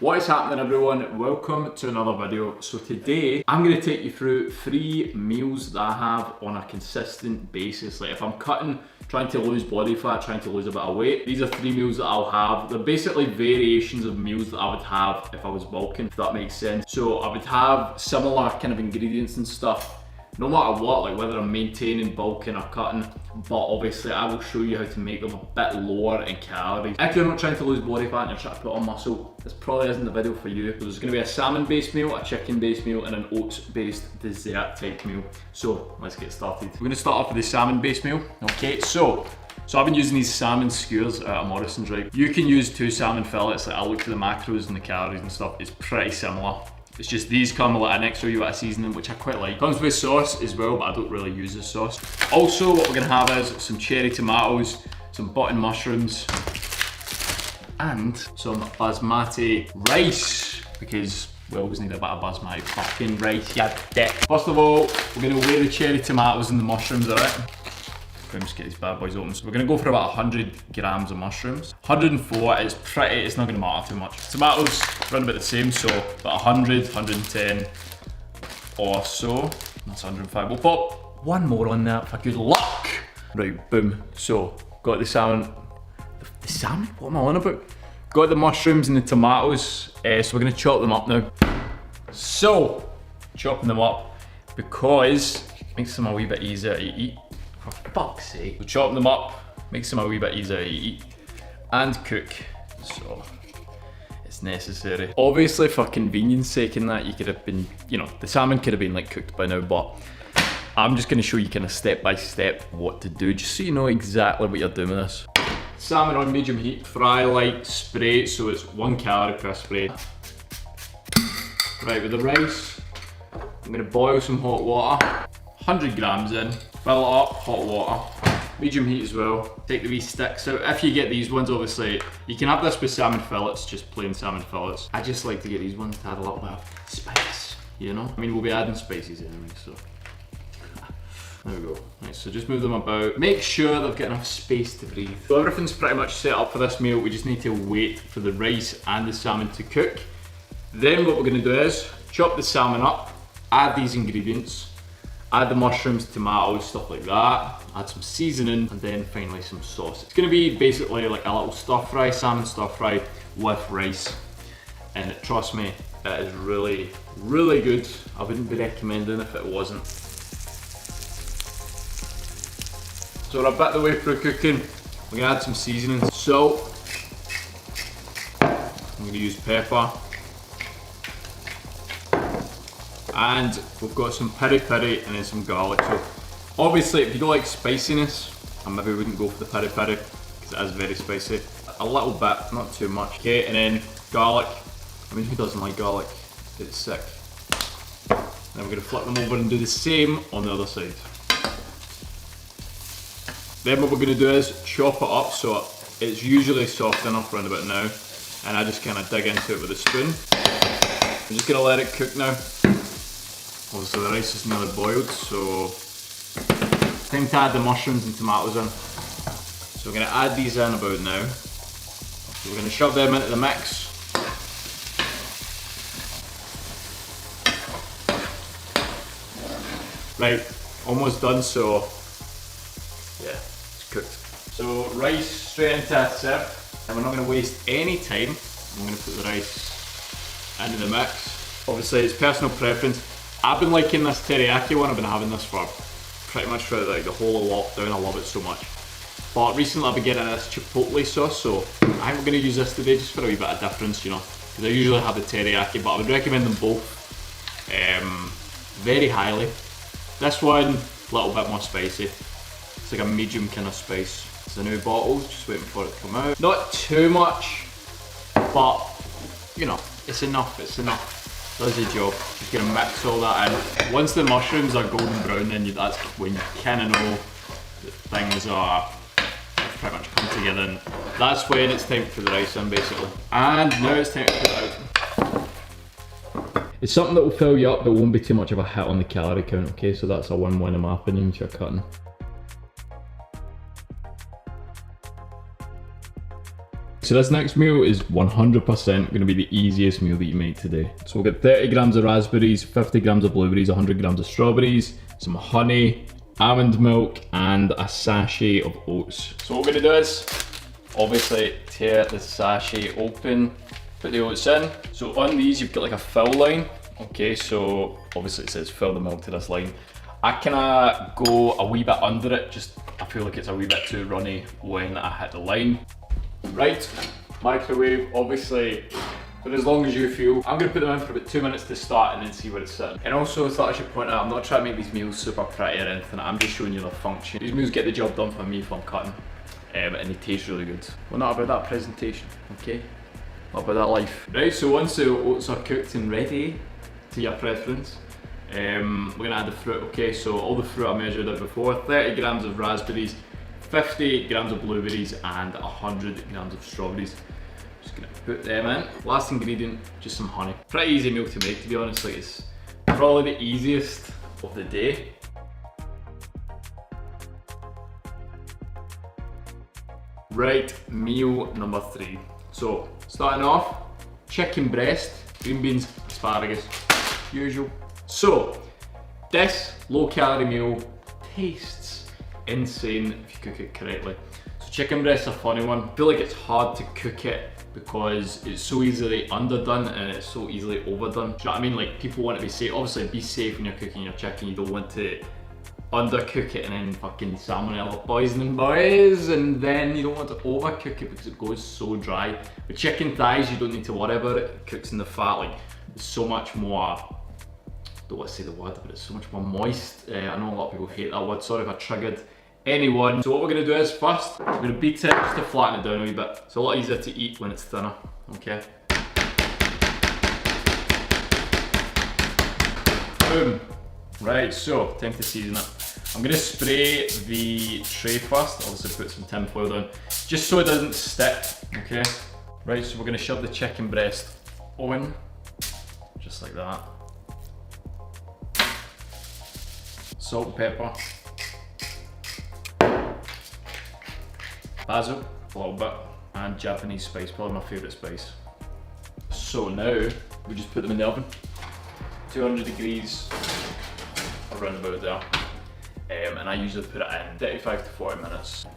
What is happening, everyone? Welcome to another video. So today I'm going to take you through 3 meals that I have on a consistent basis. Like if I'm cutting, trying to lose body fat, trying to lose a bit of weight, these are 3 meals that I'll have. They're basically variations of meals that I would have if I was bulking, if that makes sense. So I would have similar kind of ingredients and stuff no matter what, like whether I'm maintaining, bulking or cutting, but obviously I will show you how to make them a bit lower in calories. If you're not trying to lose body fat and you're trying to put on muscle, this probably isn't the video for you. There's going to be a salmon based meal, a chicken based meal and an oats based dessert type meal. So let's get started. We're going to start off with the salmon based meal. Okay, so I've been using these salmon skewers out of Morrison's, right? You can use 2 salmon fillets. Like I looked at the macros and the calories and stuff, it's pretty similar. It's just these come with like an extra wee bit of seasoning, which I quite like. Comes with sauce as well, but I don't really use this sauce. Also, what we're gonna have is some cherry tomatoes, some button mushrooms, and some basmati rice, because we always need a bit of basmati fucking rice, yeah, dick. First of all, we're gonna weigh the cherry tomatoes and the mushrooms, alright? Just get these bad boys open. So we're gonna go for about 100 grams of mushrooms. 104 is pretty, it's not gonna matter too much. Tomatoes run about the same, so about 100, 110 or so. That's 105. We'll pop one more on that for good luck. Right, boom. So got the salmon. The salmon? What am I on about? Got the mushrooms and the tomatoes. So we're gonna chop them up now. So chopping them up because it makes them a wee bit easier to eat. For fuck's sake. So chop them up, makes them a wee bit easier to eat and cook. So it's necessary. Obviously for convenience sake in that you could have been, you know, the salmon could have been like cooked by now, but I'm just gonna show you kind of step by step what to do, just so you know exactly what you're doing with this. Salmon on medium heat, fry light, spray, so it's 1 calorie per spray. Right, with the rice, I'm gonna boil some hot water, 100 grams in. Fill it up, hot water, medium heat as well. Take the wee sticks out. If you get these ones, obviously, you can have this with salmon fillets, just plain salmon fillets. I just like to get these ones to add a little bit of spice, you know? I mean, we'll be adding spices anyway, so. There we go. Right, so just move them about. Make sure they've got enough space to breathe. So everything's pretty much set up for this meal. We just need to wait for the rice and the salmon to cook. Then what we're gonna do is chop the salmon up, add these ingredients, add the mushrooms, tomatoes, stuff like that, add some seasoning, and then finally some sauce. It's gonna be basically like a little stir fry, salmon stir fry with rice. And trust me, it is really, really good. I wouldn't be recommending if it wasn't. So we're a bit the way through cooking. We're gonna add some seasoning, salt. I'm gonna use pepper. And we've got some peri peri and then some garlic. So obviously if you don't like spiciness, I maybe wouldn't go for the peri peri because it is very spicy. A little bit, not too much. Okay, and then garlic. I mean, who doesn't like garlic? It's sick. Then we're gonna flip them over and do the same on the other side. Then what we're gonna do is chop it up so it's usually soft enough around about now. And I just kind of dig into it with a spoon. I'm just gonna let it cook now. Obviously the rice is nearly boiled, so time to add the mushrooms and tomatoes in. So we're going to add these in about now. So we're going to shove them into the mix. Right, almost done, so yeah, it's cooked. So rice straight into a sieve, and we're not going to waste any time. I'm going to put the rice into the mix. Obviously it's personal preference. I've been liking this teriyaki one. I've been having this for pretty much throughout like the whole of lockdown. I love it so much. But recently I've been getting this chipotle sauce, so I think we're going to use this today just for a wee bit of difference, you know. Because I usually have the teriyaki, but I would recommend them both very highly. This one, a little bit more spicy. It's like a medium kind of spice. It's a new bottle, just waiting for it to come out. Not too much, but you know, it's enough, it's enough. Does the job. Just gonna mix all that in. Once the mushrooms are golden brown, then that's when you kind of know that things are pretty much come together, and that's when it's time to put the rice in basically. And now it's time to put it out. It's something that will fill you up but won't be too much of a hit on the calorie count, okay? So that's a win-win in my opinion if you're cutting. So this next meal is 100% gonna be the easiest meal that you make today. So we'll get 30 grams of raspberries, 50 grams of blueberries, 100 grams of strawberries, some honey, almond milk, and a sachet of oats. So what we're gonna do is, obviously tear the sachet open, put the oats in. So on these you've got like a fill line. Okay, so obviously it says fill the milk to this line. I kinda go a wee bit under it, just I feel like it's a wee bit too runny when I hit the line. Right, microwave, obviously, for as long as you feel. I'm gonna put them in for about 2 minutes to start and then see where it's sitting. And also I thought I should point out, I'm not trying to make these meals super pretty or anything, I'm just showing you the function. These meals get the job done for me if I'm cutting, and they taste really good. Well, not about that presentation, okay? Not about that life. Right, so once the oats are cooked and ready, to your preference, we're gonna add the fruit. Okay, so all the fruit I measured out before, 30 grams of raspberries, 50 grams of blueberries, and 100 grams of strawberries. Just gonna put them in. Last ingredient, just some honey. Pretty easy meal to make, to be honest. Like, it's probably the easiest of the day. Right, meal number 3. So, starting off, chicken breast, green beans, asparagus, usual. So, this low calorie meal tastes insane if you cook it correctly. So chicken breast's a funny one. I feel like it's hard to cook it because it's so easily underdone and it's so easily overdone. Do you know what I mean? Like, people want to be safe. Obviously, be safe when you're cooking your chicken. You don't want to undercook it and then fucking salmonella poisoning, boys. And then you don't want to overcook it because it goes so dry. With chicken thighs, you don't need to worry about it. It cooks in the fat. Like, it's so much more, don't want to say the word, but it's so much more moist. I know a lot of people hate that word. Sorry if I triggered anyone. So what we're gonna do is first, we're gonna beat it just to flatten it down a wee bit. It's a lot easier to eat when it's thinner, okay? Boom. Right, so time to season it. I'm gonna spray the tray first. Obviously put some tin foil down, just so it doesn't stick, okay? Right, so we're gonna shove the chicken breast on, just like that. Salt and pepper. Basil, a little bit, and Japanese spice, probably my favourite spice. So now, we just put them in the oven. 200 degrees, around about there. And I usually put it in 35 to 40 minutes.